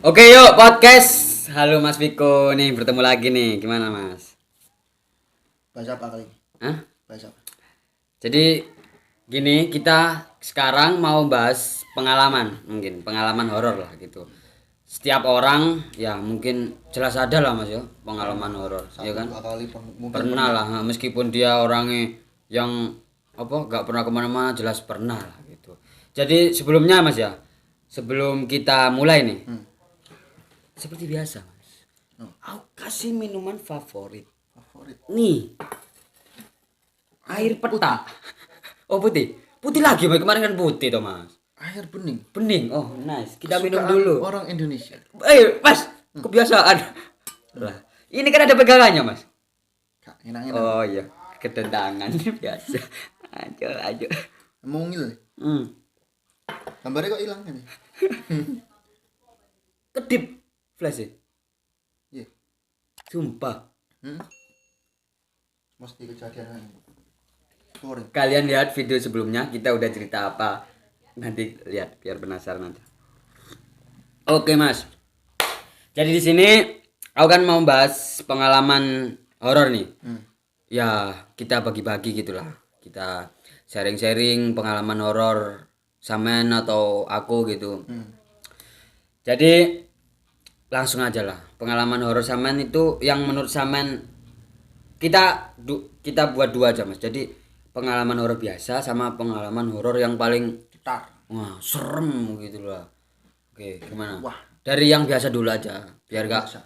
Oke yuk podcast. Halo Mas Viko nih bertemu lagi nih. Gimana Mas? Bahas apa kali ini? Hah? Bahas apa? Jadi gini kita sekarang mau bahas pengalaman mungkin pengalaman horor lah gitu. Setiap orang ya mungkin jelas ada lah Mas ya pengalaman horor, ya Satu kan? dua kali mungkin Pernah lah meskipun dia orangnya yang apa nggak pernah kemana-mana jelas pernah lah gitu. Jadi sebelumnya Mas ya sebelum kita mulai nih seperti biasa Mas. Aku kasih minuman favorit. favorit. Nih, air peta. Oh putih. Putih lagi, Mas. Kemarin kan putih toh, Mas. Air bening. Bening. Oh, nice. Kita minum Kesukaan dulu. orang Indonesia. Mas. Kebiasaan. Lah, ini kan ada pegangannya, Mas. Kak, enak-enak. Oh iya, ketentangan biasa. Ayo. Mungil. Gambarnya kok hilang ini? Kedip flash ya. Iya. Sumpah. Mesti kejadian ini. Story. Kalian lihat video sebelumnya, kita udah cerita apa? Nanti lihat biar penasaran nanti. Oke, Mas. Jadi di sini aku kan mau bahas pengalaman horor nih. Ya, kita bagi-bagi gitulah. Kita sharing-sharing pengalaman horor Samen atau aku gitu. Jadi langsung aja lah. Pengalaman horor Samen itu yang menurut Samen kita buat dua aja, Mas. Jadi pengalaman horor biasa sama pengalaman horor yang paling Cetar. wah, serem gitu lah. Oke, gimana? Wah. Dari yang biasa dulu aja, biar gak Biasa.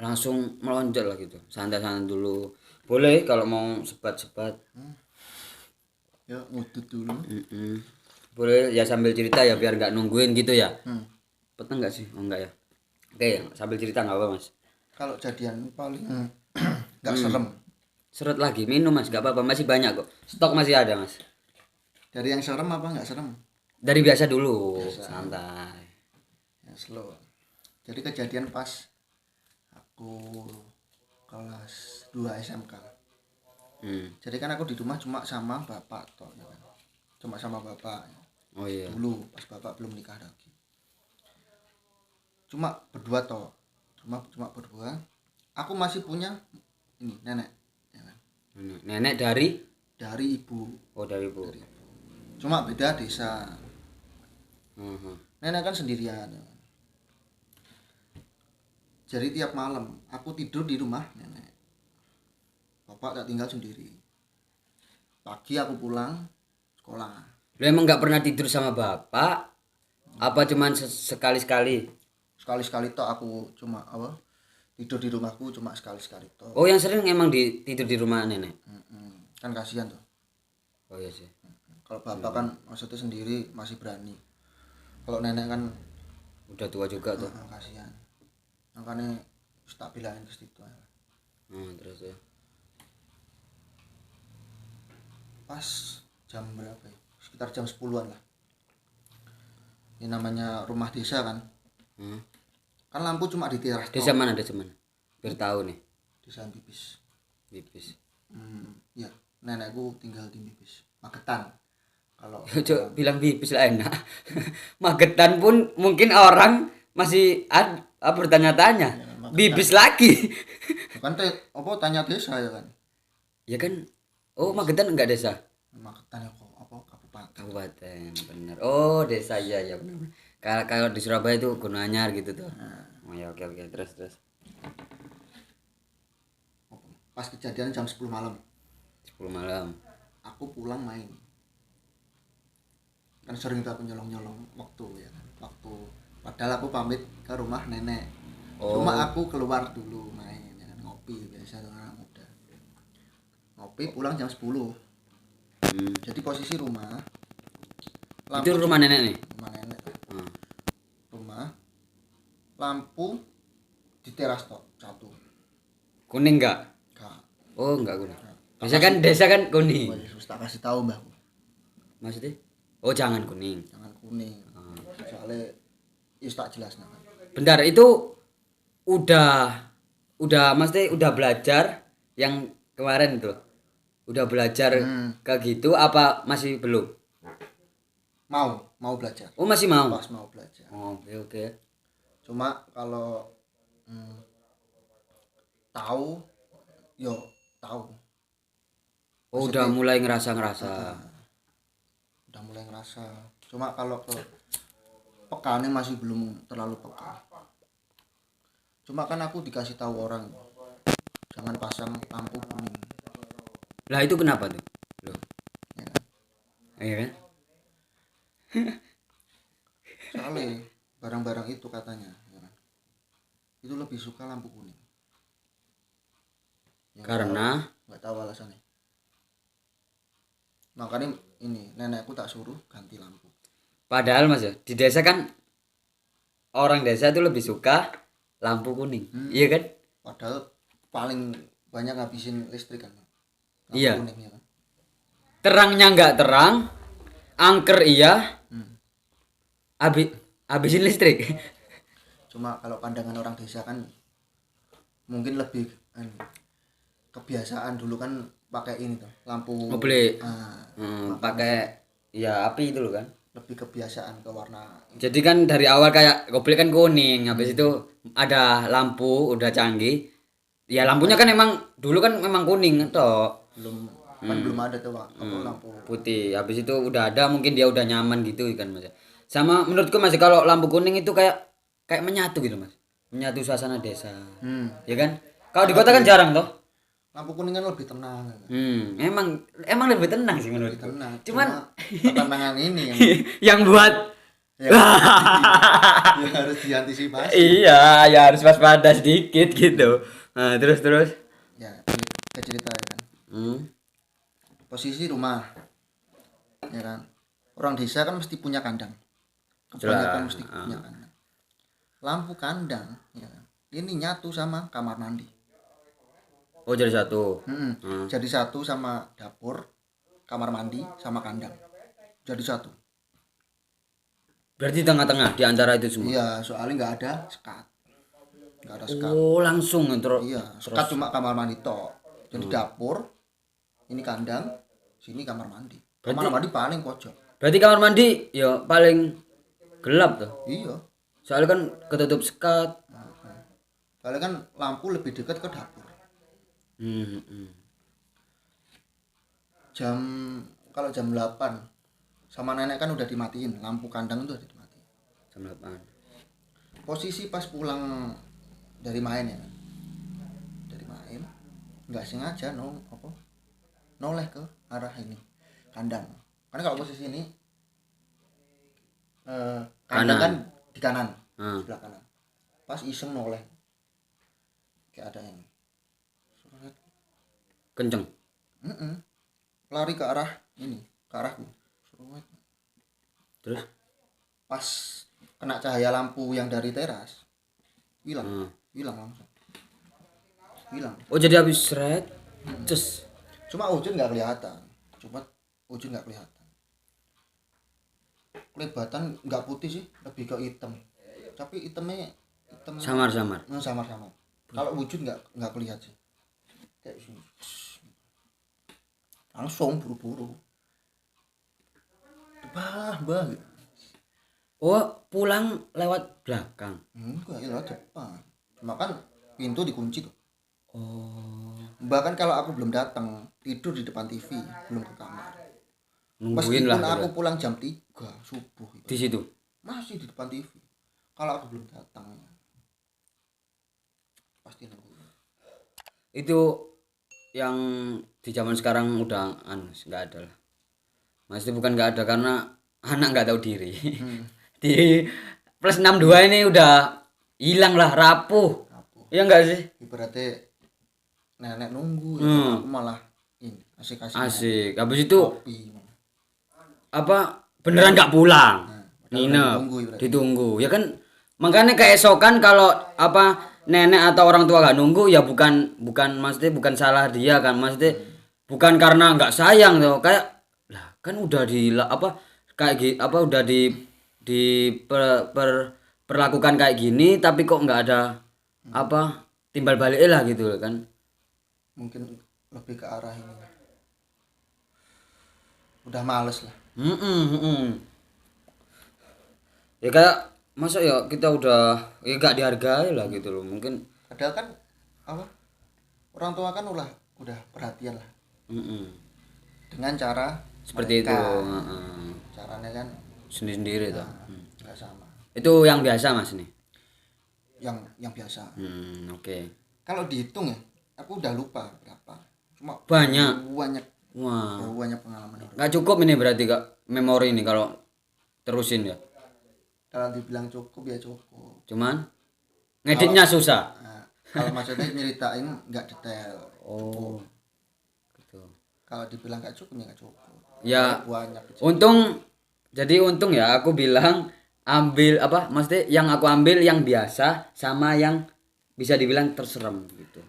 langsung melonjak lah gitu. Santai-santai dulu. Boleh kalau mau sebat-sebat. Ya, ngudut dulu. Boleh ya sambil cerita ya biar gak nungguin gitu ya. Peteng gak sih? Oh enggak ya. Oke, sambil cerita nggak apa Mas. Kalau jadian paling nggak serem. Serut lagi minum Mas, gak apa-apa masih banyak kok. Stok masih ada Mas. Dari yang serem apa nggak serem? Dari biasa dulu, santai. Ya, slow. Jadi kejadian pas aku kelas 2 SMK. Jadi kan aku di rumah cuma sama bapak toh, ya kan? Cuma sama bapak. Oh iya. Dulu pas bapak belum nikah lagi. Cuma berdua toh. Cuma berdua. Aku masih punya ini nenek, ya kan? Nenek dari Dari ibu. oh dari ibu. Cuma beda desa. Mhm. Nenek kan sendirian. Ya kan? Jadi tiap malam aku tidur di rumah nenek. Bapak tak tinggal sendiri. Pagi aku pulang sekolah. Lu emang nggak pernah tidur sama bapak? Apa cuman sekali-sekali? Sekali-sekali toh aku cuma apa? Tidur di rumahku cuma sekali-sekali toh. Oh yang sering emang tidur di rumah nenek? Kan kasihan tuh. Oh iya sih. Kalau bapak kan maksudnya sendiri masih berani. Kalau nenek kan Udah tua juga tuh. kasihan. Makanya tak bilangin ke situ. Terus ya. Pas jam berapa ya? Sekitar jam 10-an lah. Ini namanya rumah desa kan. Kan lampu cuma di teras. Desa mana? Biar tahu nih. Desa Bibis. Bibis. Ya, nenekku tinggal di Bibis. Magetan. Kalau Coba bilang bibis lah enak. Magetan pun mungkin orang masih bertanya-tanya. Bibis lagi. kan apa tanya desa ya kan. Ya kan. Oh, Magetan enggak desa. Magetan ya kok apa kabupaten. Kabupaten, benar. Oh, desa ya benar. Kalau di Surabaya itu Gunung Anyar gitu tuh. Oh ya oke terus. Pas kejadian jam 10 malam. 10 malam. Aku pulang main. Kan sering tuh aku nyolong-nyolong waktu ya kan. Padahal aku pamit ke rumah nenek. Cuma aku keluar dulu main ya kan, ngopi biasa orang muda. Ngopi pulang jam 10. Jadi posisi rumah Itu rumah nenek nih. Rumah nenek. Rumah lampu di teras tok satu. Kuning enggak? Kak. Oh, enggak kuning. Desa kan kuning. Wis tak kasih tahu mbahku. Maksudnya? Oh, jangan kuning. Jangan kuning. Soalnya is tak jelas nah. Bentar, itu udah maksudnya udah belajar yang kemarin tuh. Udah belajar kayak gitu apa masih belum? Mau belajar. Oh, masih mau. Pas mau belajar. Oh, oke. Cuma kalau tahu yo tahu Oh, udah mulai ngerasa-ngerasa. udah mulai ngerasa. Cuma kalau ke pekane masih belum terlalu peka. Cuma kan aku dikasih tahu orang jangan pasang lampu kuning, Lah itu kenapa tuh? Loh, ya kan? iya kan? Soalnya barang-barang itu katanya, ya kan? Itu lebih suka lampu kuning. Ya, Karena nggak tahu alasannya. Makanya ini nenekku tak suruh ganti lampu. padahal Mas ya, di desa kan orang desa itu lebih suka lampu kuning. Iya kan? Padahal paling banyak ngabisin listrik kan. Lampu Iya. kuning ya kan. Terangnya nggak terang, angker iya, habisin listrik. Cuma kalau pandangan orang desa kan mungkin lebih kebiasaan dulu kan pakai ini tuh lampu Mobil ah, pakai ya api itu loh kan. lebih kebiasaan ke warna Jadi kan dari awal kayak goblek kan kuning, habis itu ada lampu udah canggih. Ya lampunya kan emang dulu kan memang kuning toh. belum kan belum ada tuh Pak, apa, lampu Putih. Habis itu udah ada mungkin dia udah nyaman gitu kan Mas. Sama menurutku Mas kalau lampu kuning itu kayak menyatu gitu Mas. Menyatu suasana desa. Ya kan? Kalau di kota kan jarang toh. lampu kuning kan lebih tenang kan? Emang lebih tenang sih menurutku. Tenang Cuman cuma ketenangan ini yang, yang buat yang, yang harus diantisipasi iya, ya harus waspada sedikit gitu. Nah, terus. ya ke cerita ya kan Hmm. posisi rumah ya kan orang desa kan mesti punya kandang kebanyakan Jelas. mesti punya kandang lampu kandang ya kan ini nyatu sama kamar mandi. Oh, jadi satu. Jadi satu sama dapur, kamar mandi, sama kandang. Jadi satu. Berarti tengah-tengah di antara itu semua. Iya, soalnya nggak ada sekat. Nggak ada sekat. Oh, langsung terus. Iya, sekat cuma kamar mandi tok. Jadi dapur, ini kandang, sini kamar mandi. Kamar mandi paling pojok. Berarti kamar mandi ya paling gelap tuh. Iya. Soalnya kan ketutup sekat. Soalnya kan lampu lebih dekat ke dapur. Jam kalau jam 8 sama nenek kan udah dimatiin, lampu kandang itu udah dimatiin. Jam 8. Posisi pas pulang dari main ya kan. Dari main nggak sengaja noleh ke arah ini kandang karena kalau posisi ini kandang kan di kanan sebelah kanan pas iseng noleh kayak ada yang Kenceng. lari ke arah ini ke arahku Terus pas kena cahaya lampu yang dari teras hilang langsung hilang. oh jadi habis seret. Terus Cuma wujud nggak kelihatan. Kelihatan nggak putih sih, lebih ke hitam. Tapi hitamnya hitam samar-samar. samar-samar. Kalau wujud nggak kelihatan sih. Kayak sini. Langsung buru-buru. Bah. Oh, pulang lewat belakang. Enggak, ya lewat depan. Cuma kan pintu dikunci tuh. Oh, Bahkan kalau aku belum datang, tidur di depan TV, belum ke kamar. nungguin Meskipun lah. aku pulang jam 3 subuh itu. Di situ. Masih di depan TV. Kalau aku belum datang, pasti nunggu. Itu yang di zaman sekarang udah nggak ada lah. Maksudnya bukan nggak ada karena anak nggak tahu diri. Di plus 62 ini udah hilang lah, rapuh. Iya enggak sih? Ibaratnya nenek nunggu, ya, aku malah ini asik-asik. Asik. Habis itu Kopi. apa beneran nggak pulang? Nginep, ditunggu. Ya kan makanya keesokan kalau apa nenek atau orang tua nggak nunggu ya bukan maksudnya bukan salah dia kan, maksudnya bukan karena nggak sayang tuh, kayak lah kan udah kayak apa udah perlakukan kayak gini tapi kok nggak ada apa timbal balik lah gitu kan. Mungkin lebih ke arah ini. Udah males lah. Ya kayak masa ya kita udah ya gak dihargai lah gitu loh. Mungkin Padahal kan apa? Orang tua kan udah perhatian lah mm-mm. dengan cara Seperti itu, mereka. heeh. Caranya kan Sendiri-sendiri tuh. nggak sama. Itu yang biasa Mas nih. Yang biasa. Oke. Kalau dihitung ya, aku udah lupa berapa. Cuma Banyak. banyak Wah, banyak pengalaman itu. nggak cukup ini berarti Kak memori ini kalau terusin ya. Kalau dibilang cukup ya cukup. Cuman ngeditnya susah. Nah, kalau maksudnya nyeritain nggak detail. Oh, gitu. Kalau dibilang nggak cukup ya nggak cukup. Ya, Banyak. untung ya aku bilang ambil apa? Maksudnya yang aku ambil yang biasa sama yang bisa dibilang terserem gitu.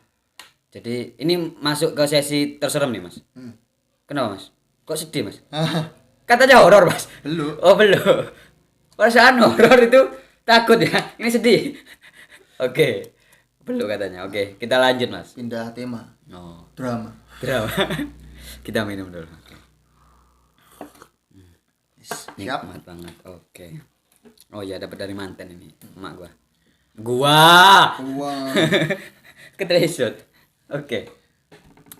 Jadi ini masuk ke sesi terserem nih, Mas. Kenapa, Mas? Kok sedih, Mas? Katanya horor, Mas. Belum. Oh, belum. Perasaan horor itu takut ya. Ini sedih. Oke. Belum katanya. Oke, kita lanjut, Mas. Pindah tema. Oh, Drama. drama. Kita minum dulu. Siap. Nikmat banget. Oke. Oh iya, dapat dari mantan ini, emak gua. Gua. Wah. Ketresut. Oke.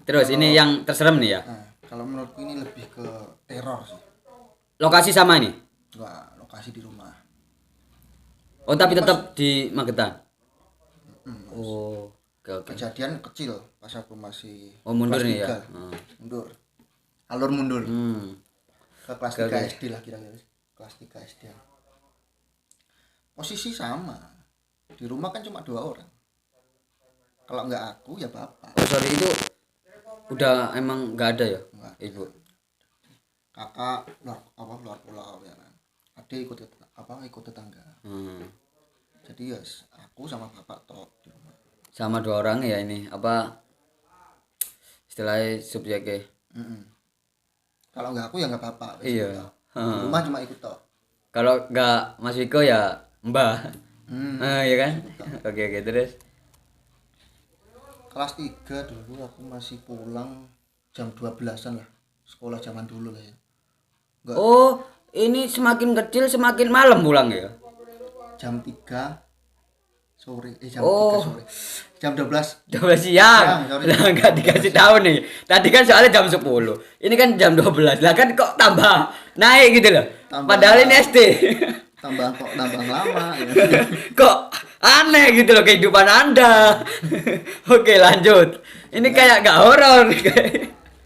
Terus ini yang terserem nih ya. Nah, kalau menurutku ini lebih ke teror sih. Lokasi sama ini. Enggak, lokasi di rumah. Oh, tapi tetap di Magetan. Oh, oke. Kejadian kecil pas aku masih Oh, mundur kelas nih ya. 3. Mundur. Alur mundur. Ke kelas 3 Oke. SD lah kira-kira. Kelas 3 SD. Posisi sama. Di rumah kan cuma 2 orang. Kalau enggak aku ya bapak. Oh, sorry itu udah emang nggak ada ya, Enggak. Ibu. Kakak luar pulau ya kan. Adik ikut tetangga. Jadi ya aku sama bapak tok di rumah. Sama 2 orang ya ini apa istilahnya subjeknya. Kalau enggak aku ya enggak bapak. Iya. Di rumah cuma ikut tok. Kalau nggak Mas Wiko ya Mbah. Iya kan? Oke terus. Kelas 3 dulu aku masih pulang jam 12-an lah. Sekolah zaman dulu lah ya. Enggak, Oh, ini semakin kecil semakin malam pulang ya. jam 3 sore. Jam Oh. 3 sore. Jam 12. 12 siang. Sorry. Lah enggak dikasih tahu nih. Tadi kan soalnya jam 10. Ini kan jam 12. Lah kan kok tambah naik gitu loh. Tambah. Padahal ini SD. Tambah lama ya. Kok aneh gitu loh kehidupan Anda. Oke, lanjut. Ini kayak gak horor.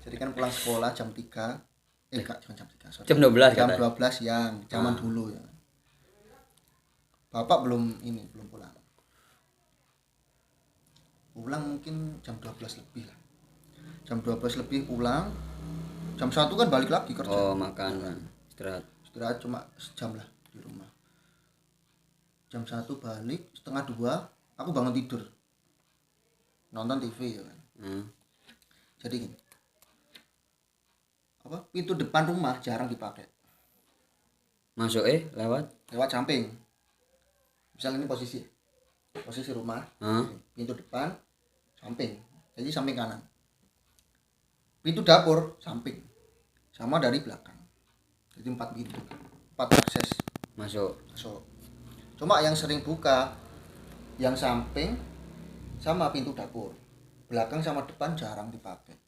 Jadi kan pulang sekolah jam 3. Enggak, jangan jam 3, sorry. Jam 12 Jam katanya. 12 siang, zaman dulu ya. Bapak belum pulang. Pulang mungkin jam 12 lebih lah. Jam 12 lebih pulang. Jam 1 kan balik lagi kerja. Oh, makan istirahat. Istirahat cuma sejam lah di rumah. Jam 1 balik, setengah 2 aku bangun tidur. Nonton TV ya kan. Jadi gini. Pintu depan rumah jarang dipakai. Masuk lewat. Lewat samping. Misalnya ini posisi rumah. Pintu depan samping. Jadi samping kanan. Pintu dapur samping. Sama dari belakang. Jadi 4 pintu. 4 akses Masuk. masuk. Cuma yang sering buka yang samping sama pintu dapur. Belakang sama depan jarang dipakai.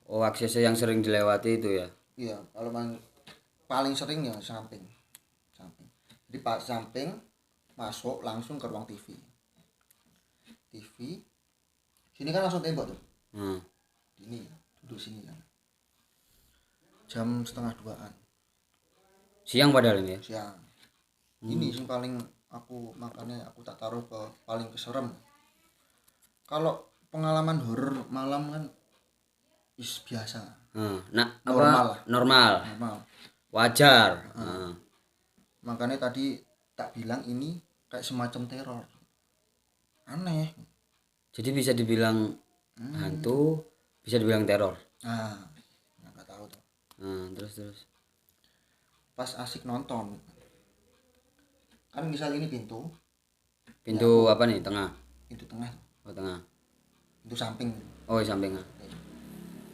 Oh, aksesnya yang sering dilewati itu ya. Iya, kalau paling sering ya samping. Jadi pas samping masuk langsung ke ruang TV. Sini kan langsung tembok tuh. Ini duduk sini kan. Jam setengah 2-an Siang padahal ini ya. siang. Ini sih paling makanya aku tak taruh ke paling keserem. Kalau pengalaman horor malam kan biasa. Normal. Wajar. Makanya tadi tak bilang ini kayak semacam teror. Aneh. Jadi bisa dibilang hantu, bisa dibilang teror. Nggak tahu tuh. Terus. Pas asik nonton, kan misal ini pintu Apa nih? Tengah. pintu tengah, Oh, tengah. pintu samping. Oh, di samping.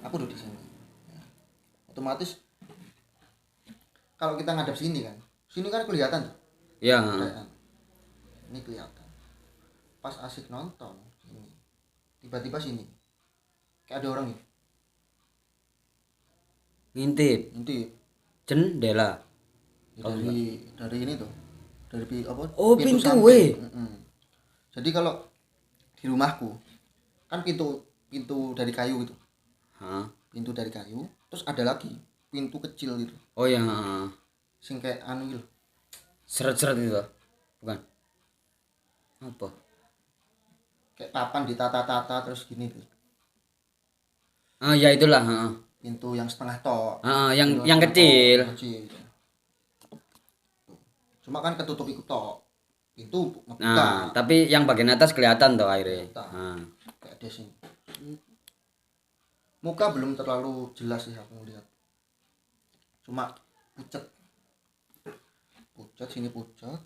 Aku duduk di sini. Ya. Otomatis kalau kita ngadep sini kan kelihatan tuh Ya. Keadaan. Ini kelihatan. Pas asik nonton ini, tiba-tiba sini kayak ada orang nih Ngintip intip. jendela. Ya, dari ini tuh, dari apa, Oh, pintu pintu samping. weh. Jadi kalau di rumahku kan pintu pintu dari kayu gitu, Hah? pintu dari kayu, terus ada lagi pintu kecil gitu, Oh ya, sing kayak anu gitu, seret-seret itu. Bukan. Apa? kayak papan ditata-tata terus gini tuh. Ah, ya itulah, heeh. Pintu yang setengah tok. Yang Pintu yang setengah tok, kecil. yang kecil. Cuma kan ketutup ikut tok. Pintu ngebuka. Nah, tapi yang bagian atas kelihatan tuh airnya. Kelihatan. Nah. Kayak ada sini. Muka belum terlalu jelas sih aku lihat. Cuma pucet. Pucet sini pucet.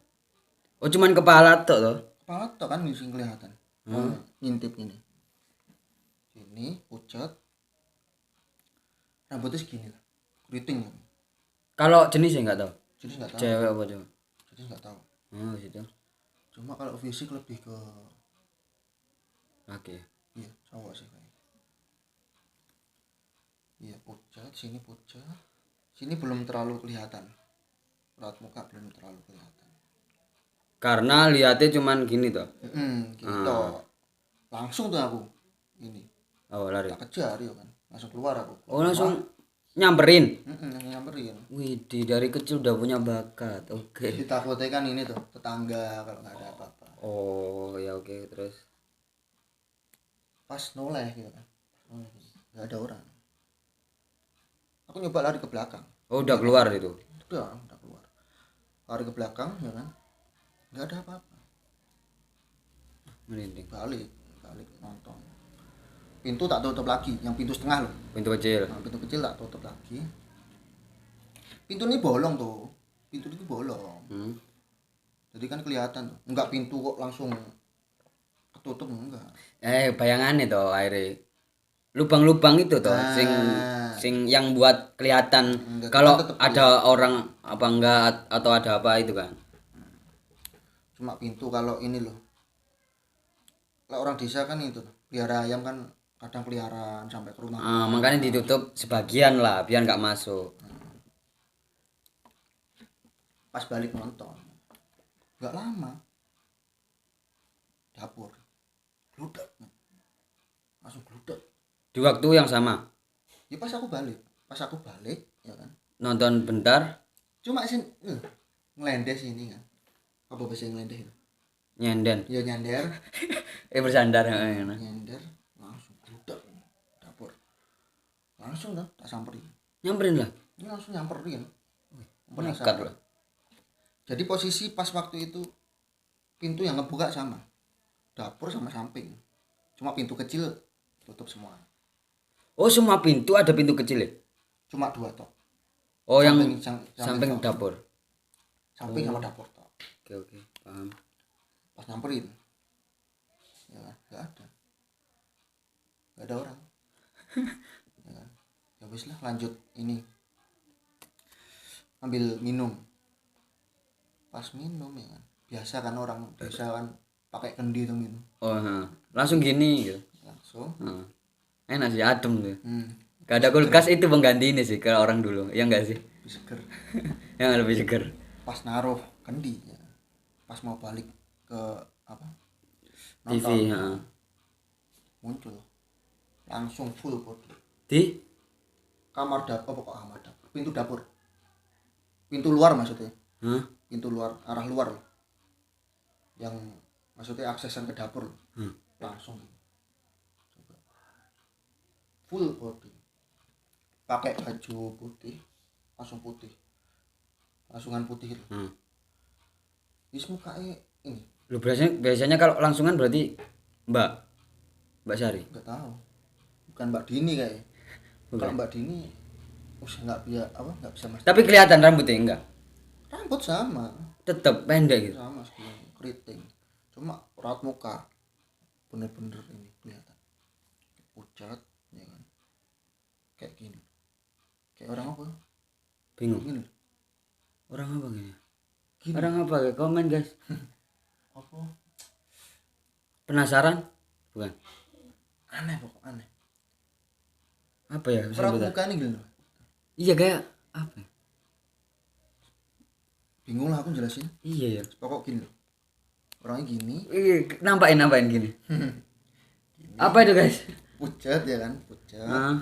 Oh, cuman kepala tuh toh. Kepala tok kan sing kelihatan. Ngintip ini. Sini pucet. Rambutnya segini lah. Keriting. Kalau jenisnya enggak tahu. Jadi nggak tahu. Cewek apa cowok? Jadi nggak tahu. Oh, situ. Cuma kalau fisik lebih ke Oke. iya cowok sih kayaknya. Iya pucat, sini pucat. Sini belum terlalu kelihatan. Raut muka belum terlalu kelihatan. Karena lihatnya cuman gini tuh. Gitu. Langsung tuh aku ini Oh, lari. tak kejar ya kan. Langsung keluar aku. Oh, langsung nyamperin. Nyamperin. Widih, dari kecil udah punya bakat. Oke. Ditakutnya kan ini tuh tetangga kalau nggak ada apa-apa. Oh, ya oke, terus. Pas noleh gitu kan. Nggak ada orang. Aku nyoba lari ke belakang. Oh, udah keluar itu. Udah keluar. Lari ke belakang ya kan. Nggak ada apa-apa. Merinding. Balik nonton. Pintu tak tutup lagi, yang pintu setengah loh. Pintu kecil. Nah, pintu kecil tak tutup lagi. Pintu ini bolong tuh. Pintu itu bolong. Jadi kan kelihatan tuh. Enggak pintu kok langsung ketutup enggak. Bayangannya tuh airnya. Lubang-lubang itu tuh, sing yang buat kelihatan Enggak, kalau tetep ada orang apa enggak atau ada apa itu kan. Cuma pintu kalau ini loh. Kalau orang desa kan itu pelihara ayam kan kadang peliharaan sampai ke rumah. Makanya ditutup sebagian lah biar nggak masuk. Pas balik nonton nggak lama dapur gludak, langsung gludak Di waktu yang sama. ya pas aku balik ya kan, Nonton bentar, cuma sih ngelendes ini kan, apa bahasa ngelendes itu nyenden. ya nyender Bersandar. nyender langsung gludak dapur, langsung kan tak samperin, Nyamperin lah. ini langsung nyamperin. Nekat lah. Jadi posisi pas waktu itu pintu yang ngebuka sama dapur sama samping, cuma pintu kecil tutup semua, Oh, semua pintu ada pintu kecil ya? cuma 2 tok. Oh, yang Samping samping tok. dapur. Samping sama dapur tok. Oke, paham. Pas nyamperin ya nggak ada orang. Ya kan? Ya wis lah lanjut ini ambil minum. Pas minum ya kan, biasa kan orang biasa kan pakai kendi tuh minum, Oh, langsung gini gitu. langsung Enak sih, adem tuh. hmm, Gak ada kulkas itu pengganti ini sih ke orang dulu, ya enggak sih? lebih seger. Yang lebih seger. Pas naruh kendi ya, pas mau balik ke apa TV, muncul langsung full body Di kamar dapur, kok kamar dapur, pintu luar maksudnya, Hah? pintu luar arah luar loh. Yang maksudnya aksesan ke dapur loh. Langsung coba full body pakai baju putih, langsungan putih loh. Is mukanya ini Lu biasanya kalau langsungan berarti Mbak Sari. nggak tahu, bukan Mbak Dini kayaknya. Bukan. Kalau Mbak Dini nggak bisa mas, Tapi kelihatan rambutnya enggak? rambut sama Tetap pendek gitu. sebelum keriting, cuma raut muka bener-bener ini kelihatan pucat ya kan, kayak gini, kayak orang apa Bingung. gini, Orang apa gini? Gini. Orang apa ya? Komen guys. Apa? Penasaran? Bukan. Aneh pokok aneh. Apa ya? Orang Sebutan. muka ini gini loh. Iya kayak apa? Ya? Bingung lah aku jelasin. Iya ya. Pokok gini loh. Orangnya gini. Iya, nampain gini. Apa itu guys? Pucat ya kan, pucat. Ah,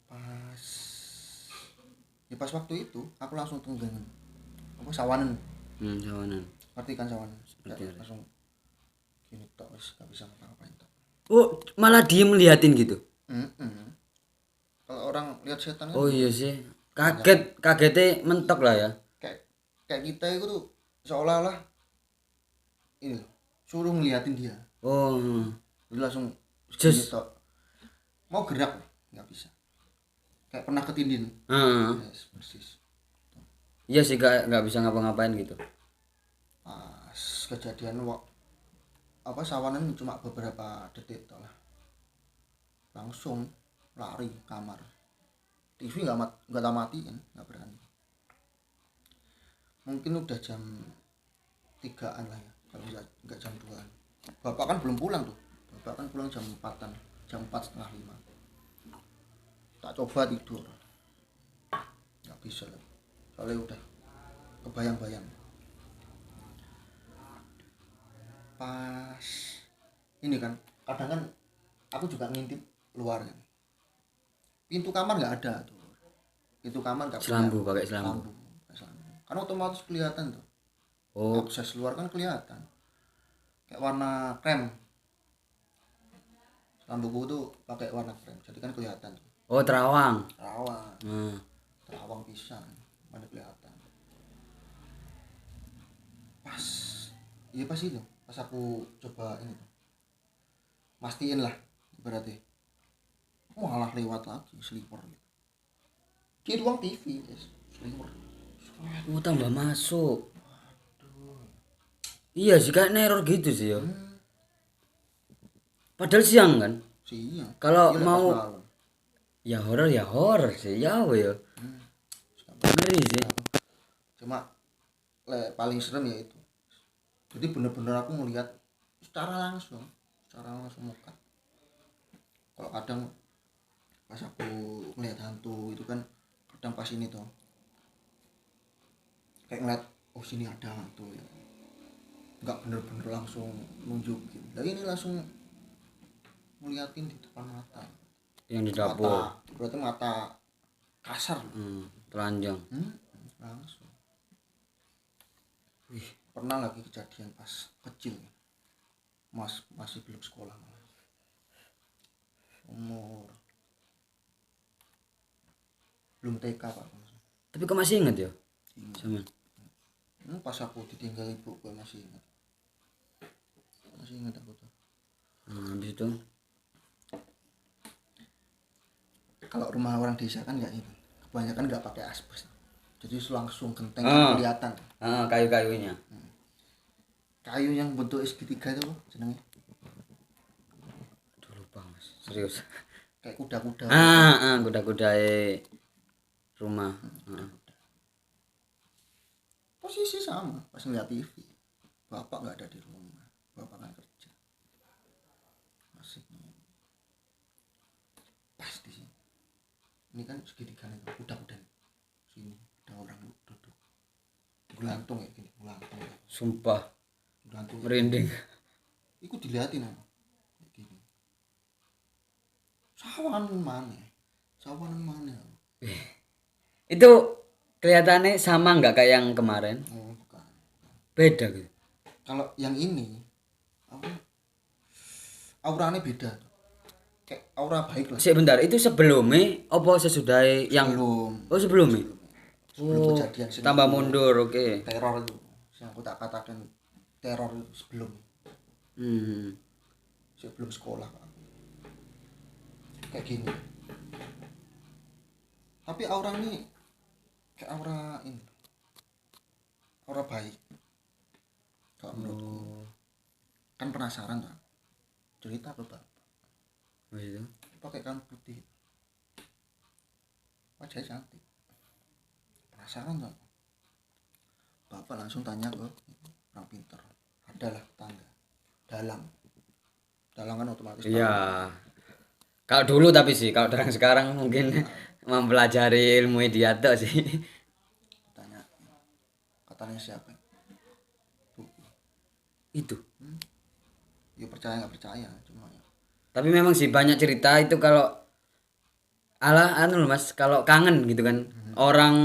Pas ya pas waktu itu aku langsung tenggelam. Apa sawanan? sawanan. Ngerti kan sawanan? Ya, Ngerti, ngerti. langsung gini tok wis gak bisa ngapa-ngapain tok. Oh, malah diem liatin gitu. Mm-mm. Kalau orang lihat setan kan Oh iya sih. Kagetnya mentok lah ya. kayak kayak kita itu tuh seolah-olah ini loh, suruh ngeliatin dia. Oh. Jadi langsung Just. gini tok. Mau gerak nggak bisa. Kayak pernah ketindin. Heeh. Yes, persis. Iya sih nggak bisa ngapa-ngapain gitu. Pas kejadian apa sawanan cuma beberapa detik tok lah. Langsung lari kamar. TV nggak mati kan, nggak berani. Mungkin udah jam 3-an lah ya, kalau nggak jam 2-an. Bapak kan belum pulang tuh. Bapak kan pulang jam 4-an, jam 4:30. Tak coba tidur, nggak bisa lah. Soalnya udah kebayang-bayang. Pas ini kan, kadang kan aku juga ngintip luar kan. Pintu kamar nggak ada tuh. Pintu kamar nggak Selambu, pakai selambu. Pakai selambu. Kan otomatis kelihatan tuh. Oh, Akses luar kan kelihatan. Kayak warna krem. Selambuku tuh pakai warna krem, jadi kan kelihatan tuh. oh terawang. Terawang, Hmm. terawang pisan, mana kelihatan. Pas, iya pas itu, pas aku coba ini tuh, mastiin lah, berarti. Malah lewat lagi, sliver gitu. Di ruang TV, guys, sliver. Oh, tambah masuk. Iya sih kayak neror gitu sih ya. Padahal siang kan. Siang. Kalau Iya, pas mau malam. ya horor sih. Ya apa ya. Ngeri sih. Cuma paling serem ya itu. Jadi bener-bener aku ngelihat secara langsung muka. Kalau kadang pas aku ngeliat hantu itu kan kadang pas ini tuh kayak ngeliat oh sini ada hantu ya, nggak bener-bener langsung nunjukin. Nah ini langsung ngeliatin di depan mata. Yang di dapur. Mata, berarti mata kasar. Telanjang. Langsung. Pernah lagi kejadian pas kecil, masih belum sekolah malah. Umur belum TK pak. Tapi kok masih inget ya? Sama. Pas aku ditinggal ibu gue masih ingat aku tuh. Habis itu Kalau rumah orang desa kan nggak ini, kebanyakan nggak pakai asbes, jadi langsung genteng kelihatan. kayu-kayunya. Kayu yang bentuk segitiga itu loh jenenge, Aduh lupa mas. Serius. kayak kuda-kuda. Kuda-kuda rumah. Posisi sama pas ngeliat TV, bapak nggak ada di rumah, bapak kan kerja. Masih pas di sini. Ini kan segitiga itu kuda-kuda. Sini ada orang duduk, gelantung kayak gini, gelantung. Sumpah. Gelantung. Merinding. Iku dilihatin apa? Kayak gini. Sawanan mana? Itu kelihatannya sama nggak kayak yang kemarin? Oh, bukan. Beda gitu. Kalau yang ini apa? Auranya beda. Kayak aura baik lah. Bentar, itu sebelumnya apa sesudah yang Belum. Oh, sebelumnya. Sebelum kejadian sini. Tambah mundur, oke. Teror itu. Yang aku tak katakan teror itu sebelum. Sebelum sekolah Pak. Kayak gini. Tapi aura ini kayak aura ini. Aura baik. Kalau menurutku. Kan penasaran kan? Cerita apa Pak? Itu. Pakai kain putih. Wajahnya cantik. penasaran tuh. Bapak langsung tanya ke orang pinter, adalah tangga dalang kan otomatis Iya. Kalau dulu tapi sih, kalau orang sekarang mungkin mempelajari ilmu idiot sih. tanya katanya siapa buku. Itu. Ya percaya nggak percaya cuma ya Tapi memang sih banyak cerita itu kalau ala anu loh Mas, kalau kangen gitu kan. Orang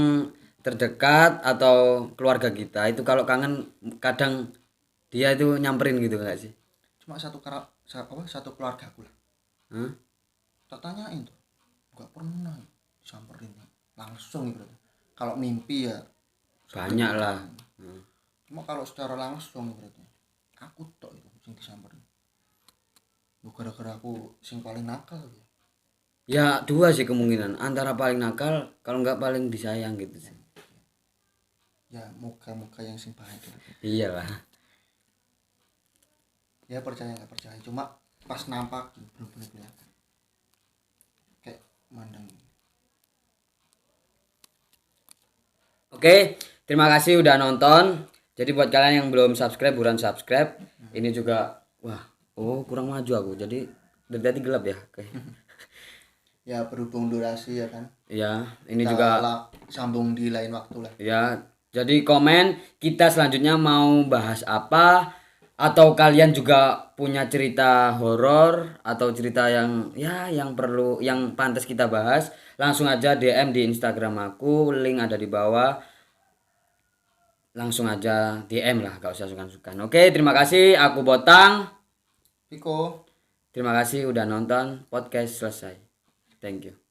terdekat atau keluarga kita itu kalau kangen kadang dia itu nyamperin gitu enggak sih? cuma satu keluarga aku lah Hah? tak tanyain tuh nggak pernah disamperin langsung gitu. Kalau mimpi ya Banyak lah. Hmm. cuma kalau secara langsung berarti aku tok itu sing disamperin. Lu gara-gara aku sing paling nakal ya. Ya dua sih kemungkinan, antara paling nakal kalau nggak paling disayang gitu sih. Ya moga-moga yang sing bahagia. Iyalah. Ya percaya nggak percaya cuma pas nampak bener-bener kelihatan kayak mandang. Oke, terima kasih udah nonton. Jadi buat kalian yang belum subscribe, buruan subscribe. Ini juga, wah, oh kurang maju aku. Jadi dari tadi gelap ya. Oke. Ya berhubung durasi ya kan Ya, ini kita juga sambung di lain waktu lah. ya. Jadi komen kita selanjutnya mau bahas apa, atau kalian juga punya cerita horor atau cerita yang ya yang perlu yang pantas kita bahas, langsung aja DM di Instagram aku, link ada di bawah. Langsung aja DM lah, gak usah sungkan-sungkan. Oke, terima kasih. Aku Botang. Piko Terima kasih udah nonton. Podcast selesai. Thank you.